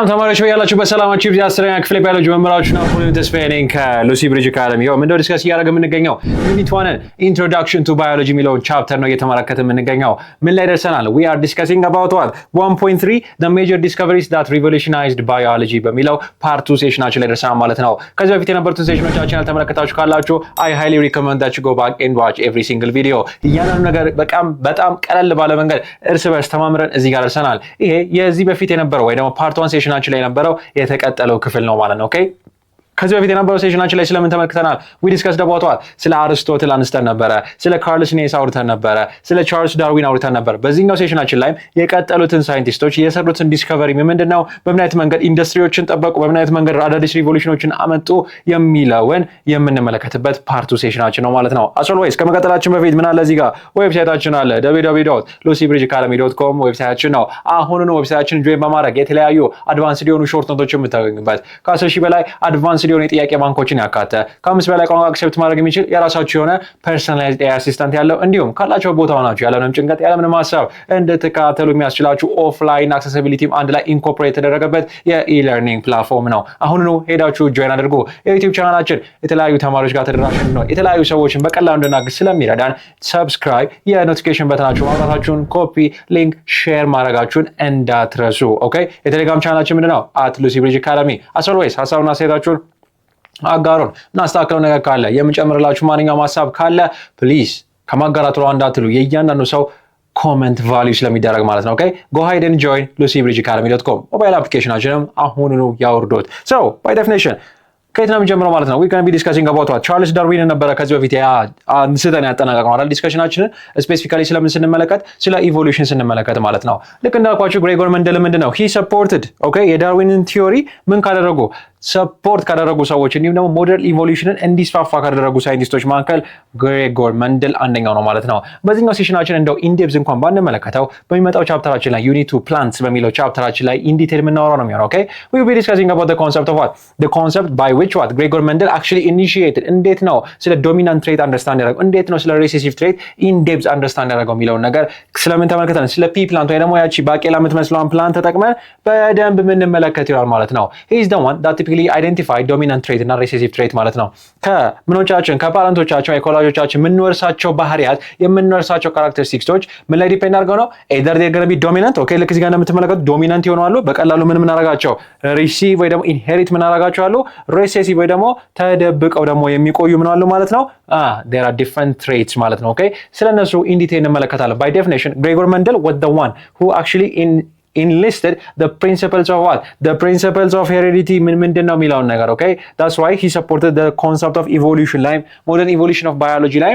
ሰላም ተማሪዎች ያላችሁ በሰላማችሁ ይብዛ። አስረኛ ክፍል ባዮሎጂ መምህራችሁ ነው ሁሉ ተስፋዬ ነኝ ከሉሲ ብሪጅ አካዳሚ። ያው ምንድነው ዲስከስ እያደረግን የምንገኘው ዩኒት 1 ኢንትሮዳክሽን ቱ ባዮሎጂ የሚለውን ቻፕተር ነው እየተመለከትን የምንገኘው። ምን ላይ ደርሰናል? we are discussing about what 1.3 the major discoveries that revolutionized biology በሚለው ፓርት 2 ሴሽናችን ላይ ደርሰናል ማለት ነው። ከዚህ በፊት የነበሩትን ሴሽኖቻችን ያልተመለከታችሁ ካላችሁ I highly recommend that you go back and watch every single video። እያንዳንዱ ነገር በጣም ቀለል ባለ መንገድ እርስ በርስ ተማምረን እዚህ ጋር ደርሰናል። ይሄ የዚህ በፊት የነበረው ወይ ደግሞ ፓርት 1 ሴሽናችን ላይ የነበረው የተቀጠለው ክፍል ነው ማለት ነው። ኦኬ ከዚህ በፊት የነበረው ሴሽናችን ላይ ስለምን ተመልክተናል? we discussed about what ስለ አርስቶትል አንስተን ነበረ፣ ስለ ካርል ሊንኔስ አውርተን ነበረ፣ ስለ ቻርልስ ዳርዊን አውርተን ነበር። በዚህኛው ሴሽናችን ላይ የቀጠሉትን ሳይንቲስቶች የሰሩትን ዲስከቨሪ ምንድነው፣ በምን አይነት መንገድ ኢንዱስትሪዎችን ጠበቁ፣ በምን አይነት መንገድ አዳዲስ ሪቮሉሽኖችን አመጡ የሚለውን የምንመለከትበት ፓርቱ ሴሽናችን ነው ማለት ነው። አስወልወይስ ከመቀጠላችን በፊት ምን አለ እዚህ ጋር ዌብሳይታችን አለ www.lucybridgeacademy.com ዌብሳይታችን ነው። አሁን ነው ዌብሳይታችን ጆይን በማድረግ የተለያዩ አድቫንስድ የሆኑ ሾርት ኖቶችን የምታገኙበት ከ10 ሺህ በላይ አድቫንስድ የሆነ የጥያቄ ባንኮችን ያካተ ከ5 በላይ ቋንቋ አክሰፕት ማድረግ የሚችል የራሳችሁ የሆነ ፐርሰናላይዝድ AI አሲስታንት ያለው እንዲሁም ካላችሁ ቦታ ሆናችሁ ያለምንም ጭንቀት ያለምንም ሐሳብ እንድትከታተሉ የሚያስችላችሁ ኦፍላይን አክሰሲቢሊቲም አንድ ላይ ኢንኮርፖሬት የተደረገበት የኢ-ለርኒንግ ፕላትፎርም ነው። አሁን ነው ሄዳችሁ ጆይን አድርጉ። የዩቲዩብ ቻናላችን የተለያዩ ተማሪዎች ጋር ተደራሽ ነው፣ የተለያዩ ሰዎችን በቀላሉ እንድናግዝ ስለሚረዳን ሰብስክራይብ፣ የኖቲፊኬሽን በተናችሁ ማብራታችሁን፣ ኮፒ ሊንክ ሼር ማድረጋችሁን እንዳትረሱ። ኦኬ የቴሌግራም ቻናላችን ምንድነው? @lucybridgeacademy አስወልወይስ ሐሳብና አስተያየታችሁን አጋሩን። እናስተካክለው ነገር ካለ የምንጨምርላችሁ ማንኛውም ሐሳብ ካለ ፕሊዝ ከማጋራት ወደ እንዳትሉ የእያንዳንዱ ሰው ኮሜንት ቫልዩ ስለሚደረግ ማለት ነው። ኦኬ go ahead and join lucybridgeacademy.com ሞባይል አፕሊኬሽናችንም አሁኑኑ ያወርዱት። so by definition ከየት ነው የምንጀምረው ማለት ነው? we can be discussing about what ቻርልስ ዳርዊን ነበረ ከዚህ በፊት አንስተን ያጠናቀቅነው አይደል? ዲስከሽናችንን ስፔሲፊካሊ ስለምን ስንመለከት ስለ ኢቮሉሽን ስንመለከት ማለት ነው። ልክ እንዳልኳችሁ ግሬጎር መንደል ምንድነው he supported የዳርዊንን ቲዮሪ ምን ካደረጉ ሰፖርት ካደረጉ ሰዎች እንዲሁም ደግሞ ሞደርን ኢቮሉሽንን እንዲስፋፋ ካደረጉ ሳይንቲስቶች መካከል ግሬጎር መንደል አንደኛው ነው ማለት ነው። በዚህኛው ሴሽናችን እንደው ኢንዴፕዝ እንኳን ባንመለከተው በሚመጣው ቻፕተራችን ላይ ዩኒት 2 ፕላንትስ በሚለው ቻፕተራችን ላይ ኢን ዲቴል የምናወራው ነው የሚሆነው። ኦኬ we will be discussing about the concept of what the concept by which what ግሬጎር መንደል actually initiated እንዴት ነው ስለ ዶሚናንት ትሬት አንደርስታንድ ያደረገው፣ እንዴት ነው ስለ ሬሴሲቭ ትሬት ኢንዴፕዝ አንደርስታንድ ያደረገው የሚለውን ነገር ስለምን ተመልክተን ስለ ፒ ፕላንት ወይ ደግሞ ያቺ ባቄላ የምትመስለውን ፕላንት ተጠቅመን በደንብ የምንመለከት ይሆናል ማለት ነው። he is the one that identify dominant trait እና recessive trait ማለት ነው። ከምኖቻችን ከፓረንቶቻችን ከኮላጆቻችን የምንወርሳቸው ባህሪያት የምንወርሳቸው ካራክተሪስቲክሶች ምን ላይ ዲፔንድ አድርገው ነው? either they're going to be dominant ልክ እዚህ ጋር እንደምትመለከቱት ዶሚናንት ይሆናሉ፣ በቀላሉ ምን አደረጋቸው receive ወይ ደግሞ inherit ምን አደረጋቸው አሉ፣ recessive ወይ ደግሞ ተደብቀው ደግሞ የሚቆዩ ምን አሉ ማለት ነው። there are different traits ማለት ነው። ኦኬ ስለነሱ in detail እንመለከታለን። by definition Gregor Mendel was the one who actually enlisted the principles of what the principles of heredity ምንድነው የሚለውን ነገር ኦኬ that's why he supported the concept of evolution ላይ modern evolution of biology ላይ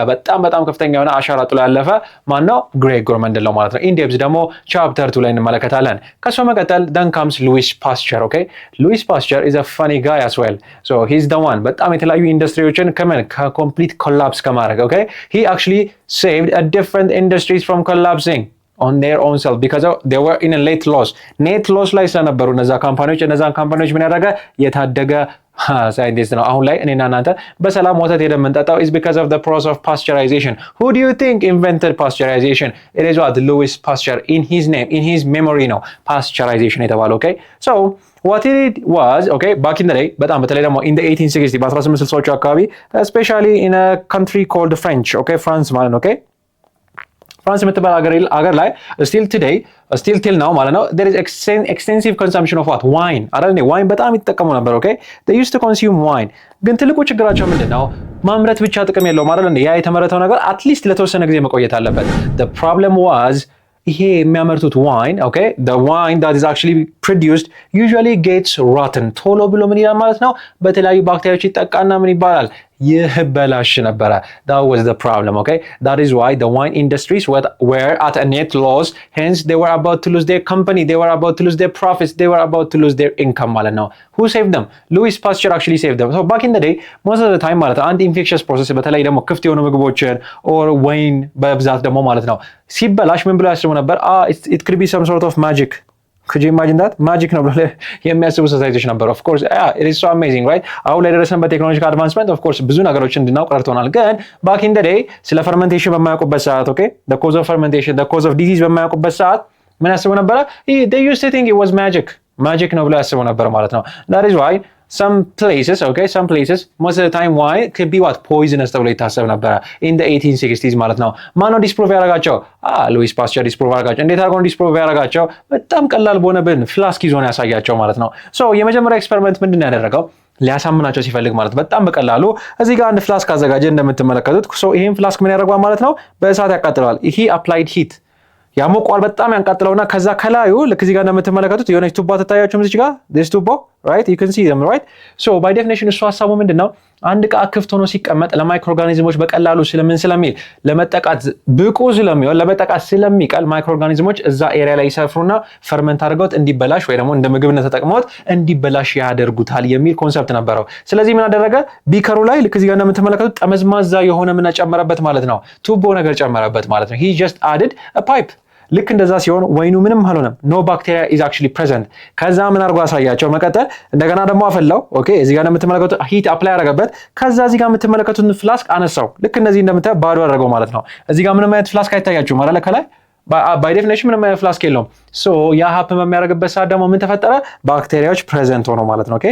በጣም ከፍተኛ የሆነ አሻራ ጥሎ ያለፈ ማን ነው? ግሬጎር መንደል ነው ማለት ነው። ኢንዴፕዝ ደግሞ ቻፕተር 2 ላይ እንመለከታለን። ከሱ መቀጠል then comes ሉዊስ ፓስቸር። ኦኬ ሉዊስ ፓስቸር is a funny guy as well, so he's the one በጣም የተለያዩ ኢንዱስትሪዎችን ከኮምፕሊት ኮላፕስ ከማድረግ ኦኬ he actually saved a different industries from collapsing on their own self because they were in a net loss ላይ ስለነበሩ እነዛን ካምፓኒዎች ምን ያደረገ የታደገ ሳይንቲስት ነው። አሁን ላይ እኔና እናንተ በሰላም ወተት ሄደን የምንጠጣው is because of the process of pasteurization. Who do you think invented pasteurization? It is what Louis Pasteur, in his name, in his memory ነው pasteurization የተባለው። ኦኬ so what it was back in the day በተለይ ደግሞ in the 1860 በ1860ዎቹ አካባቢ especially in a country called French France ማለት ነው። ፍራንስ የምትባል አገር ላይ still till now ማለት ነው there is extensive consumption of what wine አይደል? ዋይን በጣም ይተጠቀሙ ነበር። they used to consume wine ግን ትልቁ ችግራቸው ምንድነው? ማምረት ብቻ ጥቅም የለውም አይደል? ያ የተመረተው ነገር አትሊስት ለተወሰነ ጊዜ መቆየት አለበት። the problem was ይሄ የሚያመርቱት ዋይን the wine that is actually produced usually gets rotten ቶሎ ብሎ ምን ይላል ማለት ነው በተለያዩ ባክቴሪያዎች ይጠቃና ምን ይባላል ይበላሽ ነበረ። that was the problem. that is why the wine industries were at a net loss, hence they were about to lose their company, they were about to lose their profits, they were about to lose their income ማለት ነው. who saved them? Louis Pasteur actually saved them. so back in the day most of the time ማለት አንድ ኢንፌክሽስ ፕሮሰስ በተለይ ደግሞ ክፍት የሆኑ ምግቦችን or ወይን በብዛት ደግሞ ማለት ነው ሲበላሽ ምን ብሎ ያስቡ ነበር? it could be some sort of magic. could you imagine that magic ነው ብሎ የሚያስቡ ሶሳይቲዎች ነበሩ። of course it is so amazing right? አሁን ላይ ደረሰን በቴክኖሎጂካል አድቫንስመንት of course ብዙ ነገሮችን እንድናውቅ ረድቶናል። ግን back in the day ስለ ፈርመንቴሽን በማያውቁበት ሰዓት the cause of fermentation, the cause of disease በማያውቁበት ሰዓት ምን ያስቡ ነበረ? they used to think it was magic ነው ብለው ያስቡ ነበር ማለት ነው። that is why some places most of the time why could be what poisonous ተብሎ ይታሰብ ነበረ in the 1860s ማለት ነው። ማነው ዲስፕሩቭ ያደረጋቸው? ሉዊስ ፓስቸር ዲስፕሩቭ ያደረጋቸው። እንዴት አድርጎ ዲስፕሩቭ ያደረጋቸው? በጣም ቀላል በሆነብን ፍላስክ ይዞ ነው ያሳያቸው ማለት ነው። ሶ የመጀመሪያ ኤክስፐሪመንት ምንድን ነው ያደረገው? ሊያሳምናቸው ሲፈልግ ማለት በጣም በቀላሉ እዚህ ጋር አንድ ፍላስክ አዘጋጀ እንደምትመለከቱት። ሶ ይሄን ፍላስክ ምን ያደርገዋል ማለት ነው? በእሳት ያቃጥለዋል። ይሄ አፕላይድ ሂት ያሞቀዋል በጣም ያንቃጥለውና ከዛ ከላዩ ልክ እዚህ ጋር እንደምትመለከቱት የሆነች ቱቦ ትታያችሁም እዚህ ጋር this tubo right you can see them right so by definition እሱ ሐሳቡ ምንድነው አንድ ዕቃ ክፍት ሆኖ ሲቀመጥ ለማይክሮ ኦርጋኒዝሞች በቀላሉ ስለሚል ለመጠቃት ብቁ ስለሚሆን ለመጠቃት ስለሚቀል ማይክሮ ኦርጋኒዝሞች እዛ ኤሪያ ላይ ይሰፍሩና ፈርመንት አድርገውት እንዲበላሽ ወይ ደግሞ እንደ ምግብነት ተጠቅመውት እንዲበላሽ ያደርጉታል የሚል ኮንሰፕት ነበረው። ስለዚህ ምን አደረገ? ቢከሩ ላይ ልክ እዚህ ጋር እንደምትመለከቱት ጠመዝማዛ የሆነ ምን ጨመረበት ማለት ነው? ቱቦ ነገር ጨመረበት ማለት ነው። he just added a pipe ልክ እንደዛ ሲሆን ወይኑ ምንም አልሆነም። ኖ ባክቴሪያ ኢዝ አክቹሊ ፕሬዘንት። ከዛ ምን አድርጎ አሳያቸው? መቀጠል እንደገና ደግሞ አፈላው። ኦኬ እዚህ ጋር እንደምትመለከቱት ሂት አፕላይ ያደረገበት። ከዛ እዚህ ጋር የምትመለከቱት ፍላስክ አነሳው። ልክ እንደዚህ እንደምታዩ ባዶ አደረገው ማለት ነው። እዚህ ጋር ምንም አይነት ፍላስክ አይታያችሁም ማለት ከላይ ባይ ዴፊኒሽን ምንም አይነት ፍላስክ የለውም። ሶ ያ ሀፕን በሚያደርግበት ሰዓት ደግሞ ምን ተፈጠረ? ባክቴሪያዎች ፕሬዘንት ሆኖ ማለት ነው። ኦኬ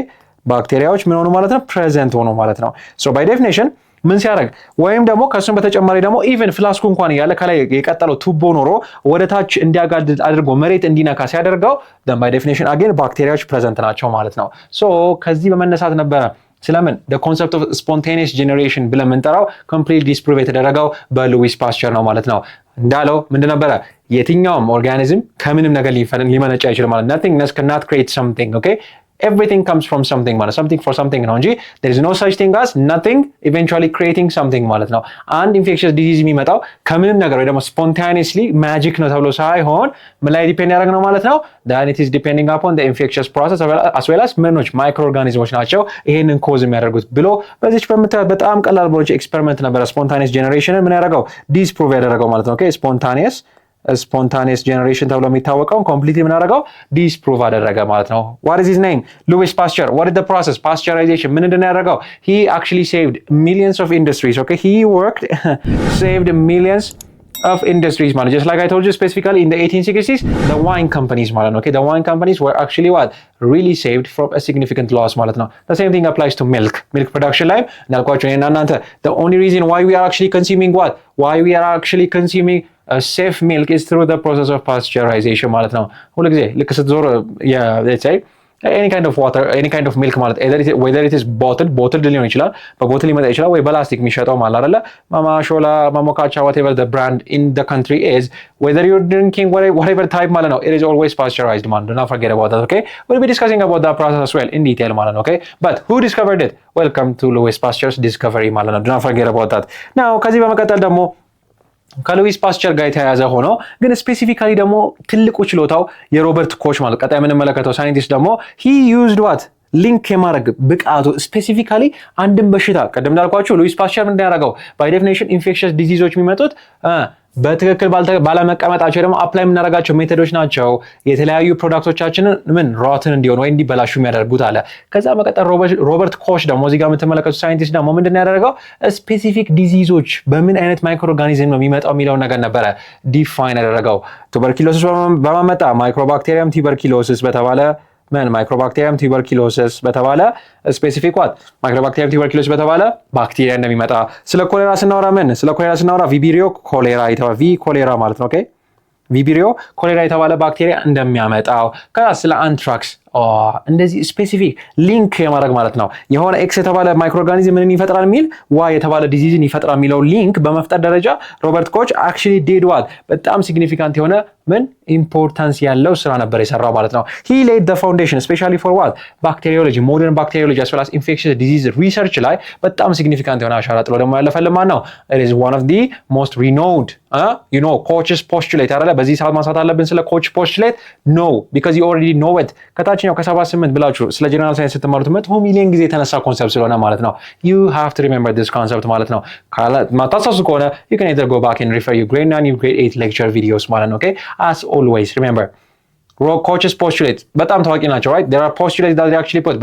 ባክቴሪያዎች ምን ሆኑ ማለት ነው? ፕሬዘንት ሆኖ ማለት ነው። ሶ ባይ ዴፊኒሽን ምን ሲያደርግ ወይም ደግሞ ከሱም በተጨማሪ ደግሞ ኢቭን ፍላስኩ እንኳን ያለ ከላይ የቀጠለው ቱቦ ኖሮ ወደ ታች እንዲያጋድል አድርጎ መሬት እንዲነካ ሲያደርገው then by definition again ባክቴሪያዎች ፕሬዘንት ናቸው ማለት ነው። ሶ ከዚህ በመነሳት ነበረ ስለምን the concept of spontaneous generation ብለን የምንጠራው complete disprove የተደረገው በሉዊስ ፓስቸር ነው ማለት ነው። እንዳለው ምንድን ነበረ? የትኛውም ኦርጋኒዝም ከምንም ነገር ሊመነጭ አይችልም ማለት nothingness cannot create something okay everything comes from something ማለት something for something ነው እንጂ there is no such thing as nothing eventually creating something ማለት ነው። አንድ ኢንፌክሽስ ዲዚዝ የሚመጣው ከምንም ነገር ወይ ደግሞ spontaneously magic ነው ተብሎ ሳይሆን ምን ላይ ዲፔንድ ያደርግ ነው ማለት ነው? that it is depending upon the infectious process as well as ምኖች ማይክሮ ኦርጋኒዝሞች ናቸው ይሄንን ኮዝ የሚያደርጉት ብሎ በዚች በምታዩት በጣም ቀላል በሆነች ኤክስፐሪመንት ነበረ spontaneous generation ምን ያደረገው ዲስፕሩቭ ያደረገው ማለት ነው። ኦኬ spontaneous generation ተብሎ የሚታወቀው completely ምን አደረገው? disprove አደረገ ማለት ነው። what is his name? Louis Pasteur. what is the process? pasteurization ምን እንደያደረገው? he actually saved millions of industries. okay he worked saved millions of industries ማለት just like I told you specifically in the 1860s the wine companies ማለት ነው. okay the wine companies were actually what really saved from a significant loss ማለት ነው. the same thing applies to milk production ላይ እንዳልኳችሁ እናንተ the only reason why we are actually consuming a safe milk is through the process of pasteurization ማለት ነው። ሁሉ ጊዜ ልክ ስትዞር let's say any kind of water any kind of milk ማለት whether it is bottled ሊሆን ይችላል በቦትል ሊመጣ ይችላል ወይ በላስቲክ የሚሸጠው ማለት አይደለ ማማ ሾላ ማሞካቻ whatever the brand in the country is whether you're drinking whatever type ማለት ነው it is always pasteurized man do not forget about that. okay we'll be discussing about that process as well in detail ማለት ነው. okay but who discovered it? welcome to Louis Pasteur's discovery ማለት ነው. do not forget about that. now ከዚህ በመቀጠል ደግሞ ከሉዊስ ፓስቸር ጋር የተያያዘ ሆኖ ግን ስፔሲፊካሊ ደግሞ ትልቁ ችሎታው የሮበርት ኮች ማለት ቀጣይ የምንመለከተው ሳይንቲስት ደግሞ he used what ሊንክ የማድረግ ብቃቱ ስፔሲፊካሊ አንድን በሽታ ቀደም እንዳልኳችሁ ሉዊስ ፓስቸር ምን ያደረገው ባይ ዴፊኒሽን ኢንፌክሽስ ዲዚዞች የሚመጡት በትክክል ባለመቀመጣቸው ደግሞ አፕላይ የምናደርጋቸው ሜቶዶች ናቸው የተለያዩ ፕሮዳክቶቻችንን ምን ሮትን እንዲሆን ወይ እንዲበላሹ የሚያደርጉት አለ። ከዛ መቀጠል ሮበርት ኮች ደግሞ እዚህ ጋር የምትመለከቱት ሳይንቲስት ደግሞ ምንድን ነው ያደረገው ስፔሲፊክ ዲዚዞች በምን አይነት ማይክሮ ኦርጋኒዝም ነው የሚመጣው የሚለውን ነገር ነበረ ዲፋይን ያደረገው። ቱበርኪሎሲስ በማመጣ ማይክሮባክቴሪየም ቱበርኪሎሲስ በተባለ ማይክሮባክቴሪየም ቱበርኪሎሲስ በተባለ ስፔሲፊክ ዋት ማይክሮባክቴሪየም ቱበርኪሎሲስ በተባለ ባክቴሪያ እንደሚመጣ ስለ ኮሌራ ስናወራ ቪቢሪዮ ኮሌራ ኮሌራ ማለት ነው። ኦኬ ቪቢሪዮ ኮሌራ የተባለ ባክቴሪያ እንደሚያመጣው ከዛ ስለ አንትራክስ እንደዚህ ስፔሲፊክ ሊንክ የማድረግ ማለት ነው። የሆነ ኤክስ የተባለ ማይክሮ ኦርጋኒዝም ምን ይፈጥራል የሚል ዋይ የተባለ ዲዚዝን ይፈጥራል የሚለው ሊንክ በመፍጠር ደረጃ ሮበርት ኮች አክቹሊ ዲድ ዋት በጣም ሲግኒፊካንት የሆነ ምን ኢምፖርታንስ ያለው ስራ ነበር የሰራው ማለት ነው። he laid the foundation especially for what bacteriology modern bacteriology as well as infectious disease research ላይ በጣም ሲግኒፊካንት የሆነ አሻራ ጥሎ ደግሞ ያለፈልን ማን ነው? it is one of the most renowned coach's postulate አይደለ በዚህ ሰዓት ማንሳት አለብን ስለ ኮች ፖስቱሌት no because you already know it ከታችኛው ከ78 ብላችሁ ስለ ጀነራል ሳይንስ ስትማሩት 100 ሚሊዮን ጊዜ የተነሳ ኮንሰፕት ስለሆነ ማለት ነው you have to remember this concept ማለት ነው። ማታሳሱ ከሆነ you can either go back and refer your grade 9 your grade 8 lecture videos ማለት ነው። okay as always remember coaches postulate በጣም ታዋቂ ናቸው right there are postulates that they actually put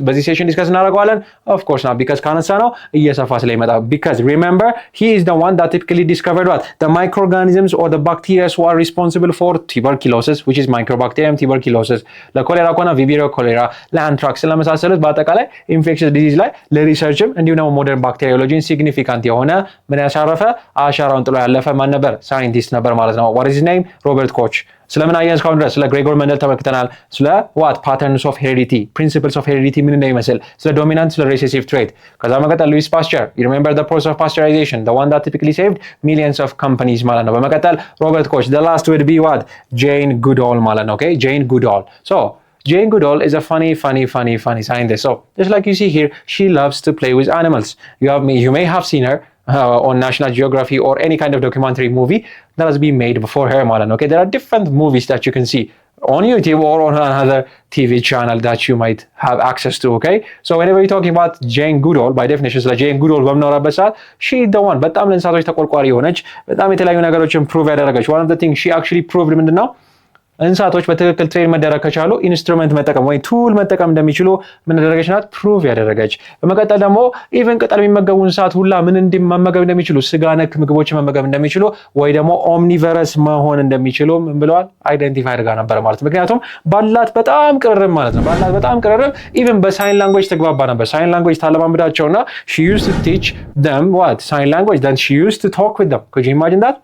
በዚህ ሴሽን ዲስከስ እናደርገዋለን of course now because ካነሳ ነው እየሰፋ ስለሚመጣ because remember he is the one that typically discovered what the microorganisms or the bacteria who are responsible for tuberculosis which is Mycobacterium tuberculosis ለኮሌራ ከሆነ ቪቢሪዮ ኮሌራ ለአንትራክስ ለመሳሰሉት በአጠቃላይ ኢንፌክሽስ ዲዚዝ ላይ ለሪሰርችም እንዲሁም ደግሞ ሞደርን ባክቴሪዮሎጂን ሲግኒፊካንት የሆነ ምን ያሻረፈ አሻራውን ጥሎ ያለፈ ማን ነበር ሳይንቲስት ነበር ማለት ነው what is his name ሮበርት ኮች ስለምን አየን እስካሁን ድረስ ስለ ግሬጎር መንደል ተመልክተናል ስለ what patterns of heredity principles of heredity ምን እንደሚመስል ስለ dominant ስለ recessive trait ከዛ መቀጠል ሉዊስ ፓስቸር you remember the process of pasteurization the one that typically saved millions of companies ማለት ነው በመቀጠል ሮበርት ኮች the last would be what Jane Goodall ማለት ነው okay Jane Goodall so Jane Goodall is a funny scientist so just like you see here she loves to play with animals you may have seen her on National Geography or any kind of documentary movie that has been made before her Malan. Okay, there are different movies that you can see on YouTube or on another TV channel that you might have access to. Okay, so whenever you're talking about Jane Goodall, by definition, like Jane Goodall, she's the one. But I'm going to prove it. One of the things she actually proved now. እንስሳቶች በትክክል ትሬን መደረግ ከቻሉ ኢንስትሩመንት መጠቀም ወይ ቱል መጠቀም እንደሚችሉ ምን ያደረገች ናት ፕሩቭ ያደረገች በመቀጠል ደግሞ ኢቭን ቅጠል የሚመገቡ እንስሳት ሁላ ምን መመገብ እንደሚችሉ ስጋ ነክ ምግቦችን መመገብ እንደሚችሉ ወይ ደግሞ ኦምኒቨረስ መሆን እንደሚችሉ ምን ብለዋል አይደንቲፋይ አድርጋ ነበር ማለት ምክንያቱም ባላት በጣም ቅርርብ ማለት ነው ባላት በጣም ቅርርብ ኢቭን በሳይን ላንጉዌጅ ተግባባ ነበር ሳይን ላንጉዌጅ ታለማምዳቸውና she used to teach them what sign language then she used to talk with them could you imagine that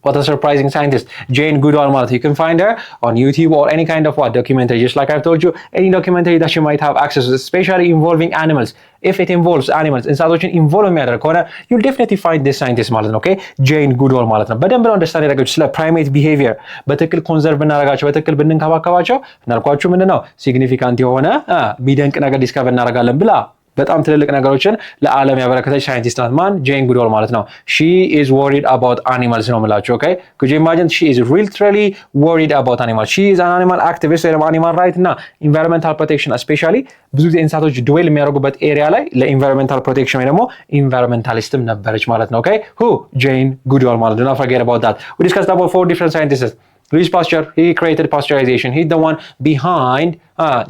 What a surprising scientist, Jane Goodall Malta. You can find her on YouTube or any kind of documentary. Just like I've told you, any documentary that you might have access to, especially involving animals. If it involves animals, እንስሳቶችን ኢንቮልቭ የሚያደርግ ከሆነ you'll definitely find this scientist ማለት ነው. Okay, Jane Goodall ማለት ነው. በደንብ ነው አንደርስታንድ ያደረጋችሁ ስለ primate behavior በትክክል ኮንዘርቭ እናደርጋቸው በትክክል ብንንከባከባቸው እናልኳችሁ ምንድነው ሲግኒፊካንት የሆነ ቢደንቅ ነገር ዲስከቨር እናደርጋለን ብላ በጣም ትልልቅ ነገሮችን ለዓለም ያበረከተች ሳይንቲስት ናት ማን ጄን ጉዶል ማለት ነው she is worried about animals ነው የምላችሁ okay could you imagine she is literally worried about animals she is an animal activist or animal right እና environmental protection especially ብዙ ጊዜ እንስሳቶች ድዌል የሚያደርጉበት ኤሪያ ላይ ለኢንቫይሮንመንታል ፕሮቴክሽን ወይ ደግሞ ኢንቫይሮንመንታሊስትም ነበረች ማለት ነው okay who Jane Goodall ማለት do not forget about that we discussed about 4 different scientists Louis Pasteur, he created pasteurization. He's the one behind,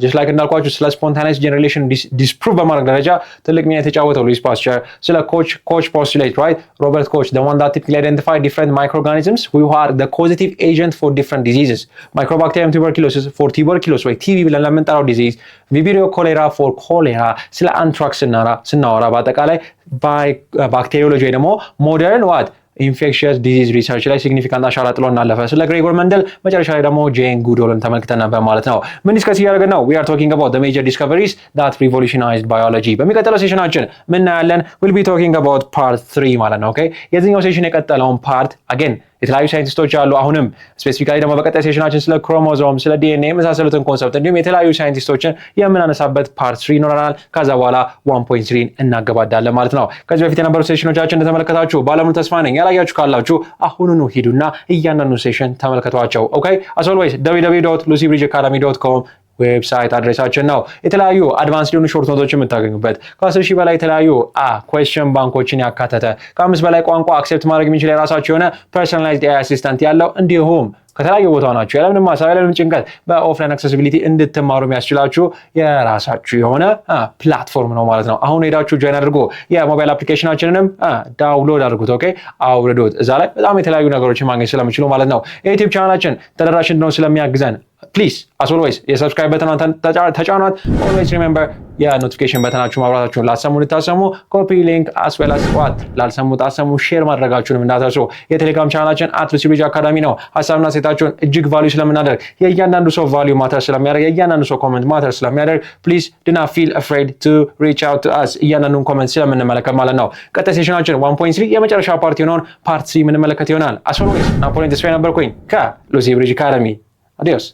just like እንዳልኳችሁ ስለ spontaneous generation disprove በማድረግ ደረጃ ትልቅ ሚና የተጫወተው Louis Pasteur ስለ coach postulate right Robert Koch the one that typically identified different microorganisms who are the causative agent for different diseases Mycobacterium tuberculosis for tuberculosis ወይ TB ብለን ለምንጠራው disease Vibrio cholera for cholera ስለ anthrax ስናወራ በአጠቃላይ ባክቴሪዮሎጂ ወይ ደግሞ modern what ኢንፌክሽየስ ዲዚዝ ሪሰርች ላይ ሲግኒፊካንት አሻራ ጥሎ እናለፈ ስለ ግሬጎር መንደል መጨረሻ ላይ ደግሞ ጄን ጉዶልን ተመልክተን ነበር ማለት ነው ምን ዲስከስ እያደረግን ነው we are talking about the major discoveries that revolutionized biology በሚቀጥለው ሴሽናችን ምን እናያለን we'll be talking about part 3 ማለት ነው okay የዚህኛው ሴሽን የቀጠለውን ፓርት again የተለያዩ ሳይንቲስቶች አሉ አሁንም ስፔሲፊካሊ ደግሞ በቀጣይ ሴሽናችን ስለ ክሮሞዞም ስለ ዲኤንኤ መሳሰሉትን ኮንሰፕት እንዲሁም የተለያዩ ሳይንቲስቶችን የምናነሳበት ፓርት 3 ይኖረናል ከዛ በኋላ 1.3 እናገባዳለን ማለት ነው ከዚህ በፊት የነበሩ ሴሽኖቻችን እንደተመለከታችሁ ባለሙሉ ተስፋ ነኝ ያላያችሁ ካላችሁ አሁኑኑ ሂዱና እያንዳንዱ ሴሽን ተመልከቷቸው ኦኬ as always www.lucybridgeacademy.com ዌብሳይት አድሬሳችን ነው የተለያዩ አድቫንስ ሊሆኑ ሾርት ኖቶችን የምታገኙበት ከ10 ሺህ በላይ የተለያዩ ኩዌስቸን ባንኮችን ያካተተ ከ5 በላይ ቋንቋ አክሴፕት ማድረግ የሚችል የራሳችሁ የሆነ ፐርሰናላይዝድ AI አሲስታንት ያለው እንዲሁም ከተለያዩ ቦታ ናችሁ ያለምንም ማሳብ ያለምንም ጭንቀት በኦፍላይን አክሰሲቢሊቲ እንድትማሩ የሚያስችላችሁ የራሳችሁ የሆነ ፕላትፎርም ነው ማለት ነው አሁን ሄዳችሁ ጆይን አድርጉ የሞባይል አፕሊኬሽናችንንም ዳውንሎድ አድርጉት ኦኬ አውርዱት እዛ ላይ በጣም የተለያዩ ነገሮችን ማግኘት ስለምችሉ ማለት ነው የዩቲዩብ ቻናላችን ተደራሽ እንድንሆን ስለሚያግዘን please as always የሰብስክራይብ በተናን ተጫኗት always remember የኖቲፊኬሽን በተናችሁ ማብራታችሁን ላሰሙ ልታሰሙ ኮፒ ሊንክ as well as what ላልሰሙት አሰሙ ሼር ማድረጋችሁንም እንዳትረሱ የቴሌግራም ቻናላችን @lucybridge academy ነው ሐሳብና ሴታችሁን እጅግ ቫልዩ ስለምናደርግ የእያንዳንዱ ሰው ቫልዩ ማተር ስለሚያደርግ የእያንዳንዱ ሰው ኮሜንት ማተር ስለሚያደርግ please do not feel afraid to reach out to us እያንዳንዱን ኮሜንት ስለምንመለከት ማለት ነው ቀጣይ ሴሽናችን 1.3 የመጨረሻ ፓርት የሆነውን ፓርት 3 የምንመለከት ይሆናል as always ናፖሊዮን ተስፋዬ ነበርኩኝ ከሉሲ ብሪጅ አካዳሚ Adiós.